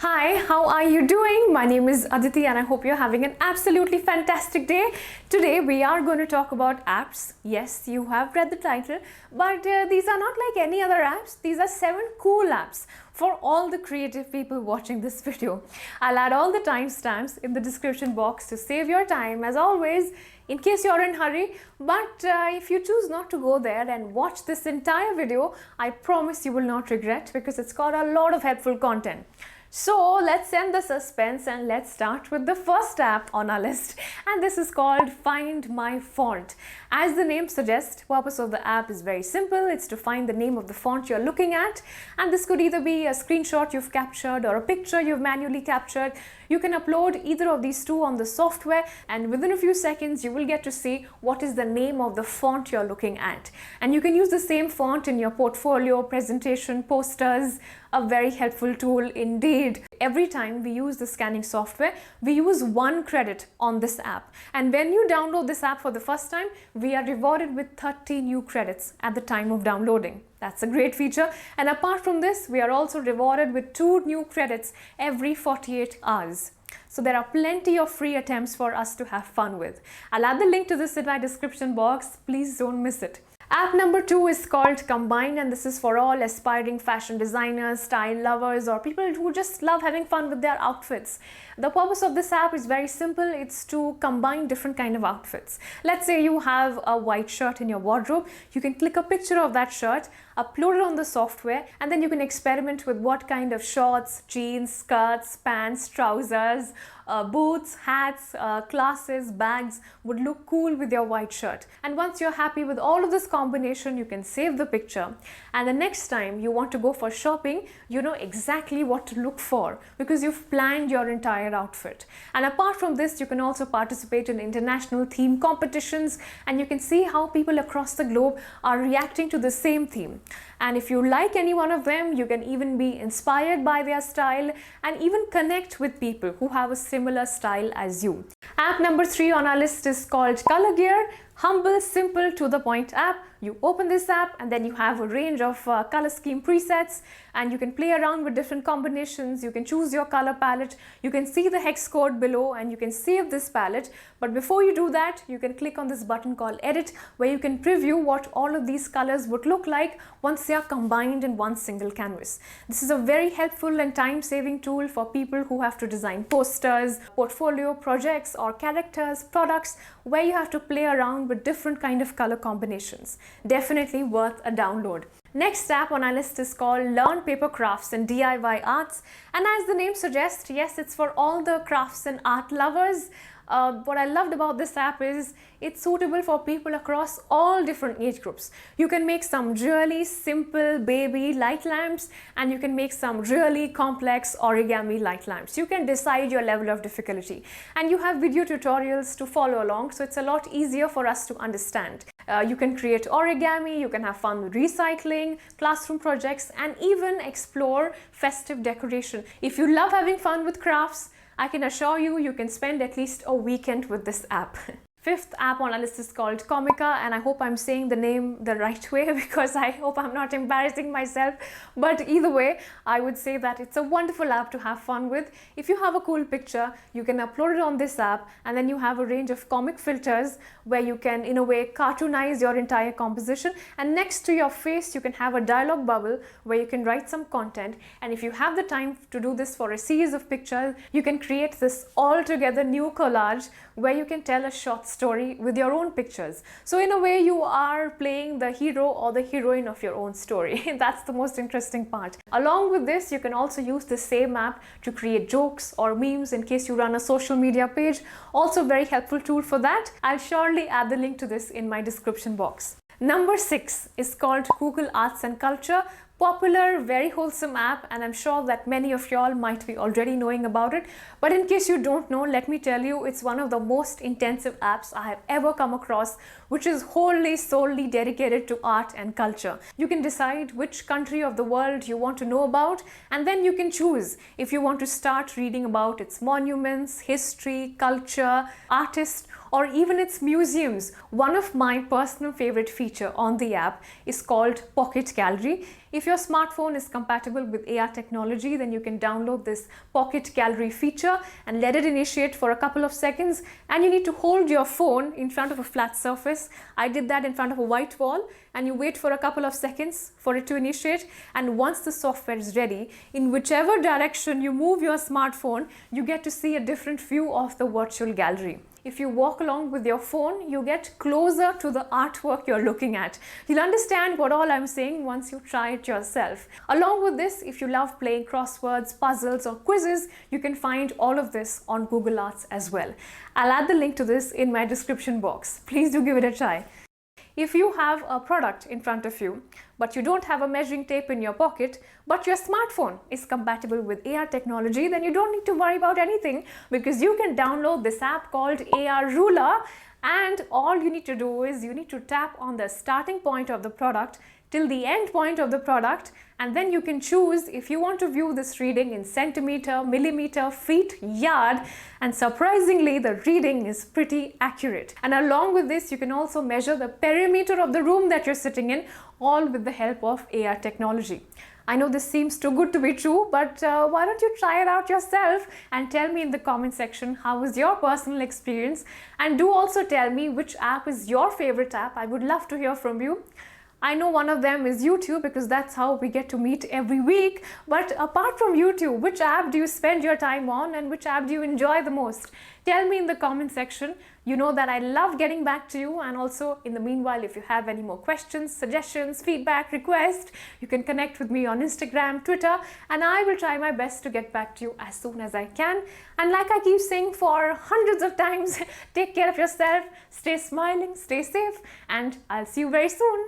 Hi, how are you doing? My name is Aditi and I hope you're having an absolutely fantastic day. Today we are going to talk about apps. Yes, you have read the title, but these are not like any other apps. These are 7 cool apps for all the creative people watching this video. I'll add all the timestamps in the description box to save your time as always in case you're in a hurry. But if you choose not to go there and watch this entire video, I promise you will not regret because it's got a lot of helpful content. So let's end the suspense and let's start with the first app on our list, and this is called Find My Font. As the name suggests, the purpose of the app is very simple. It's to find the name of the font you're looking at, and this could either be a screenshot you've captured or a picture you've manually captured. You can upload either of these two on the software, and within a few seconds you will get to see what is the name of the font you're looking at. And you can use the same font in your portfolio, presentation, posters. A very helpful tool indeed. Every time we use the scanning software, we use 1 credit on this app. And when you download this app for the first time, we are rewarded with 30 new credits at the time of downloading. That's a great feature. And apart from this, we are also rewarded with 2 new credits every 48 hours. So there are plenty of free attempts for us to have fun with. I'll add the link to this in my description box. Please don't miss it. App number 2 is called Combine, and this is for all aspiring fashion designers, style lovers, or people who just love having fun with their outfits. The purpose of this app is very simple. It's to combine different kind of outfits. Let's say you have a white shirt in your wardrobe. You can click a picture of that shirt, upload it on the software, and then you can experiment with what kind of shorts, jeans, skirts, pants, trousers, boots, hats, glasses, bags would look cool with your white shirt. And once you're happy with all of this combination, you can save the picture, and the next time you want to go for shopping, you know exactly what to look for because you've planned your entire outfit. And apart from this, you can also participate in international theme competitions, and you can see how people across the globe are reacting to the same theme. And if you like any one of them, you can even be inspired by their style and even connect with people who have a similar style as you. App number 3 on our list is called Color Gear. Humble, simple, to the point app. You open this app and then you have a range of color scheme presets, and you can play around with different combinations. You can choose your color palette. You can see the hex code below and you can save this palette. But before you do that, you can click on this button called Edit, where you can preview what all of these colors would look like once they are combined in one single canvas. This is a very helpful and time-saving tool for people who have to design posters, portfolio projects, or characters, products, where you have to play around with different kind of color combinations. Definitely worth a download. Next app on our list is called Learn Paper Crafts and DIY Arts, and as the name suggests, yes, it's for all the crafts and art lovers. What I loved about this app is it's suitable for people across all different age groups. You can make some really simple baby light lamps, and you can make some really complex origami light lamps. You can decide your level of difficulty, and you have video tutorials to follow along, so it's a lot easier for us to understand. You can create origami, you can have fun with recycling, classroom projects, and even explore festive decoration. If you love having fun with crafts, I can assure you, you can spend at least a weekend with this app. 5th app on our list is called Comica, and I hope I'm saying the name the right way because I hope I'm not embarrassing myself. But either way, I would say that it's a wonderful app to have fun with. If you have a cool picture, you can upload it on this app, and then you have a range of comic filters where you can, in a way, cartoonize your entire composition. And next to your face, you can have a dialogue bubble where you can write some content. And if you have the time to do this for a series of pictures, you can create this altogether new collage where you can tell a short story with your own pictures. So in a way, you are playing the hero or the heroine of your own story. That's the most interesting part. Along with this, you can also use the same app to create jokes or memes in case you run a social media page. Also very helpful tool for that. I'll surely add the link to this in my description box. Number 6 is called Google Arts and Culture. Popular, very wholesome app, and I'm sure that many of y'all might be already knowing about it. But in case you don't know, let me tell you, it's one of the most intensive apps I have ever come across, which is wholly, solely dedicated to art and culture. You can decide which country of the world you want to know about, and then you can choose if you want to start reading about its monuments, history, culture, artists, or even its museums. One of my personal favorite feature on the app is called Pocket Gallery. If your smartphone is compatible with AR technology, then you can download this Pocket Gallery feature and let it initiate for a couple of seconds, and you need to hold your phone in front of a flat surface. I did that in front of a white wall, and you wait for a couple of seconds for it to initiate, and once the software is ready, in whichever direction you move your smartphone, you get to see a different view of the virtual gallery. If you walk along with your phone, you get closer to the artwork you're looking at. You'll understand what all I'm saying once you try it yourself. Along with this, if you love playing crosswords, puzzles, or quizzes, you can find all of this on Google Arts as well. I'll add the link to this in my description box. Please do give it a try. If you have a product in front of you, but you don't have a measuring tape in your pocket, but your smartphone is compatible with AR technology, then you don't need to worry about anything, because you can download this app called AR Ruler, and all you need to do is you need to tap on the starting point of the product till the end point of the product, and then you can choose if you want to view this reading in centimeter, millimeter, feet, yard, and surprisingly the reading is pretty accurate. And along with this, you can also measure the perimeter of the room that you're sitting in, all with the help of AR technology. I know this seems too good to be true, but why don't you try it out yourself and tell me in the comment section how was your personal experience, and do also tell me which app is your favorite app. I would love to hear from you. I know one of them is YouTube, because that's how we get to meet every week. But apart from YouTube, which app do you spend your time on, and which app do you enjoy the most? Tell me in the comment section. You know that I love getting back to you, and also in the meanwhile, if you have any more questions, suggestions, feedback, requests, you can connect with me on Instagram, Twitter, and I will try my best to get back to you as soon as I can. And like I keep saying for hundreds of times, take care of yourself, stay smiling, stay safe, and I'll see you very soon.